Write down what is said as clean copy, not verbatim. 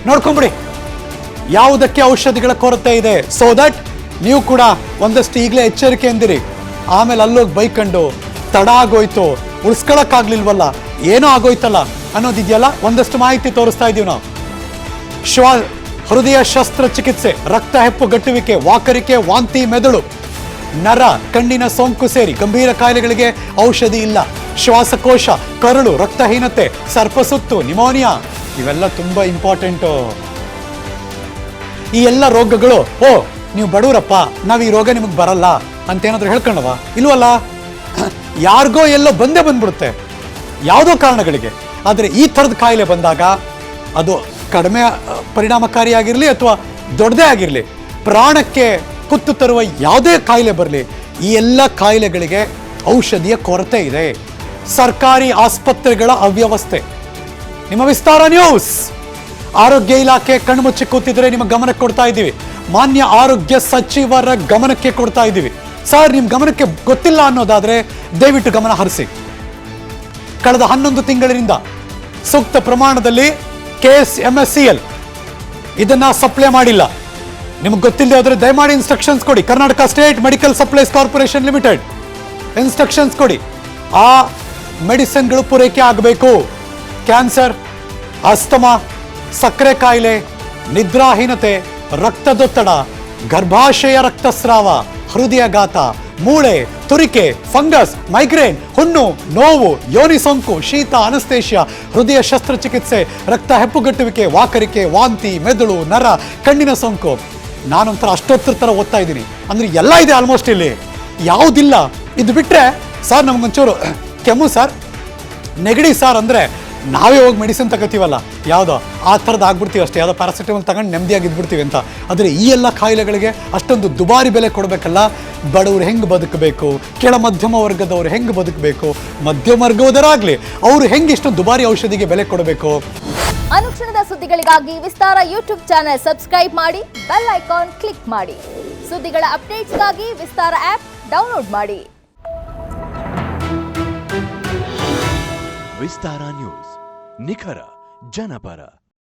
ನೋಡ್ಕೊಂಬಿಡಿ ಯಾವುದಕ್ಕೆ ಔಷಧಿಗಳ ಕೊರತೆ ಇದೆ. ಸೊ ದಟ್ ನೀವು ಕೂಡ ಒಂದಷ್ಟು ಈಗಲೇ ಎಚ್ಚರಿಕೆ ಎಂದಿರಿ. ಆಮೇಲೆ ಅಲ್ಲೋಗಿ ಬೈಕೊಂಡು ತಡ ಆಗೋಯ್ತು, ಉಳಿಸ್ಕೊಳಕ್ಕಾಗ್ಲಿಲ್ವಲ್ಲ, ಏನೋ ಆಗೋಯ್ತಲ್ಲ ಅನ್ನೋದಿದೆಯಲ್ಲ, ಒಂದಷ್ಟು ಮಾಹಿತಿ ತೋರಿಸ್ತಾ ಇದೀವಿ ನಾವು. ಹೃದಯ ಶಸ್ತ್ರಚಿಕಿತ್ಸೆ, ರಕ್ತ ಹೆಪ್ಪುಗಟ್ಟುವಿಕೆ, ವಾಕರಿಕೆ, ವಾಂತಿ, ಮೆದುಳು, ನರ, ಕಣ್ಣಿನ ಸೋಂಕು ಸೇರಿ ಗಂಭೀರ ಕಾಯಿಲೆಗಳಿಗೆ ಔಷಧಿ ಇಲ್ಲ. ಶ್ವಾಸಕೋಶ, ಕರುಳು, ರಕ್ತಹೀನತೆ, ಸರ್ಪಸುತ್ತು, ನಿಮೋನಿಯಾ ಇವೆಲ್ಲ ತುಂಬಾ ಇಂಪಾರ್ಟೆಂಟು. ಈ ಎಲ್ಲ ರೋಗಗಳು ನೀವು ಬಡವರಪ್ಪ, ನಾವು ಈ ರೋಗ ನಿಮಗೆ ಬರಲ್ಲ ಅಂತೇನಾದ್ರೂ ಹೇಳ್ಕೊಂಡವ ಇಲ್ವಲ್ಲ. ಯಾರಿಗೋ ಎಲ್ಲೋ ಬಂದೇ ಬಂದ್ಬಿಡುತ್ತೆ ಯಾವುದೋ ಕಾರಣಗಳಿಗೆ. ಆದರೆ ಈ ಥರದ ಕಾಯಿಲೆ ಬಂದಾಗ ಅದು ಕಡಿಮೆ ಪರಿಣಾಮಕಾರಿಯಾಗಿರಲಿ ಅಥವಾ ದೊಡ್ಡದೇ ಆಗಿರಲಿ, ಪ್ರಾಣಕ್ಕೆ ಕುತ್ತು ತರುವ ಯಾವುದೇ ಕಾಯಿಲೆ ಬರಲಿ, ಈ ಎಲ್ಲ ಕಾಯಿಲೆಗಳಿಗೆ ಔಷಧಿಯ ಕೊರತೆ ಇದೆ. ಸರ್ಕಾರಿ ಆಸ್ಪತ್ರೆಗಳ ಅವ್ಯವಸ್ಥೆ. ನಿಮ್ಮ ವಿಸ್ತಾರ ನ್ಯೂಸ್ ಆರೋಗ್ಯ ಇಲಾಖೆ ಕಣ್ಮುಚ್ಚಿ ಕೂತಿದ್ರೆ ನಿಮ್ಮ ಗಮನಕ್ಕೆ ಕೊಡ್ತಾ ಇದ್ದೀವಿ. ಮಾನ್ಯ ಆರೋಗ್ಯ ಸಚಿವರ ಗಮನಕ್ಕೆ ಕೊಡ್ತಾ ಇದ್ದೀವಿ. ಸರ್, ನಿಮ್ಮ ಗಮನಕ್ಕೆ ಗೊತ್ತಿಲ್ಲ ಅನ್ನೋದಾದ್ರೆ ದಯವಿಟ್ಟು ಗಮನ ಹರಿಸಿ. ಕಳೆದ 11 ತಿಂಗಳಿನಿಂದ ಸೂಕ್ತ ಪ್ರಮಾಣದಲ್ಲಿ KSMSCL ಇದನ್ನ ಸಪ್ಲೈ ಮಾಡಿಲ್ಲ. ನಿಮ್ಗೆ ಗೊತ್ತಿಲ್ಲದೆ ಹೋದ್ರೆ ದಯಮಾಡಿ ಇನ್ಸ್ಟ್ರಕ್ಷನ್ಸ್ ಕೊಡಿ. Karnataka state medical supplies corporation limited instructions ಕೊಡಿ. ಆ ಮೆಡಿಸಿನ್ಗಳು ಪೂರೈಕೆ ಆಗಬೇಕು. ಕ್ಯಾನ್ಸರ್, ಅಸ್ತಮಾ, ಸಕ್ಕರೆ ಕಾಯಿಲೆ, ನಿದ್ರಾಹೀನತೆ, ರಕ್ತದೊತ್ತಡ, ಗರ್ಭಾಶಯ ರಕ್ತಸ್ರಾವ, ಹೃದಯಾಘಾತ, ಮೂಳೆ, ತುರಿಕೆ, ಫಂಗಸ್, ಮೈಗ್ರೇನ್, ಹುಣ್ಣು, ನೋವು, ಯೋನಿ ಸೋಂಕು, ಶೀತ, ಅನಸ್ತೇಷಿಯಾ, ಹೃದಯ ಶಸ್ತ್ರಚಿಕಿತ್ಸೆ, ರಕ್ತ ಹೆಪ್ಪುಗಟ್ಟುವಿಕೆ, ವಾಕರಿಕೆ, ವಾಂತಿ, ಮೆದುಳು, ನರ, ಕಣ್ಣಿನ ಸೋಂಕು. ನಾನೊಂಥರ ಅಷ್ಟೊತ್ತರ ಥರ ಓದ್ತಾ ಇದ್ದೀನಿ. ಅಂದರೆ ಎಲ್ಲ ಇದೆ ಆಲ್ಮೋಸ್ಟ್ ಇಲ್ಲಿ, ಯಾವುದಿಲ್ಲ. ಇದು ಬಿಟ್ಟರೆ ಸರ್ ನಮಗೊಂಚೂರು ಕೆಮ್ಮು ಸರ್, ನೆಗಡಿ ಸರ್ ಅಂದರೆ ನಾವೇ ಹೋಗಿ ಮೆಡಿಸಿನ್ ತಗೋತೀವಲ್ಲ, ಯಾವುದೋ ಆ ಥರದ್ದು ಆಗ್ಬಿಡ್ತೀವಿ ಅಷ್ಟೇ, ಯಾವುದೋ ಪ್ಯಾರಾಸಿಟಮಲ್ ತಗೊಂಡು ನೆಮ್ಮದಿಯಾಗಿ ಇದ್ಬಿಡ್ತೀವಿ ಅಂತ. ಆದರೆ ಈ ಎಲ್ಲ ಕಾಯಿಲೆಗಳಿಗೆ ಅಷ್ಟೊಂದು ದುಬಾರಿ ಬೆಲೆ ಕೊಡಬೇಕಲ್ಲ. ಬಡವರು ಹೆಂಗೆ ಬದುಕಬೇಕು, ಕೆಳ ಮಧ್ಯಮ ವರ್ಗದವರು ಹೆಂಗೆ ಬದುಕಬೇಕು, ಮಧ್ಯಮ ವರ್ಗದವರಾಗಲಿ ಅವರು ಹೆಂಗೆ ಇಷ್ಟೊಂದು ದುಬಾರಿ ಔಷಧಿಗೆ ಬೆಲೆ ಕೊಡಬೇಕು. ಅನುಕ್ಷಣದ ಸುದ್ದಿಗಳಿಗಾಗಿ ವಿಸ್ತಾರ ಯೂಟ್ಯೂಬ್ ಚಾನೆಲ್ ಸಬ್ಸ್ಕ್ರೈಬ್ ಮಾಡಿ, ಬೆಲ್ ಐಕಾನ್ ಕ್ಲಿಕ್ ಮಾಡಿ. ಸುದ್ದಿಗಳ ಅಪ್ಡೇಟ್ಸ್ಗಾಗಿ ವಿಸ್ತಾರ ಆಪ್ ಡೌನ್ಲೋಡ್ ಮಾಡಿ. ವಿಸ್ತಾರ ನ್ಯೂಸ್, ನಿಖರ ಜನಪರ.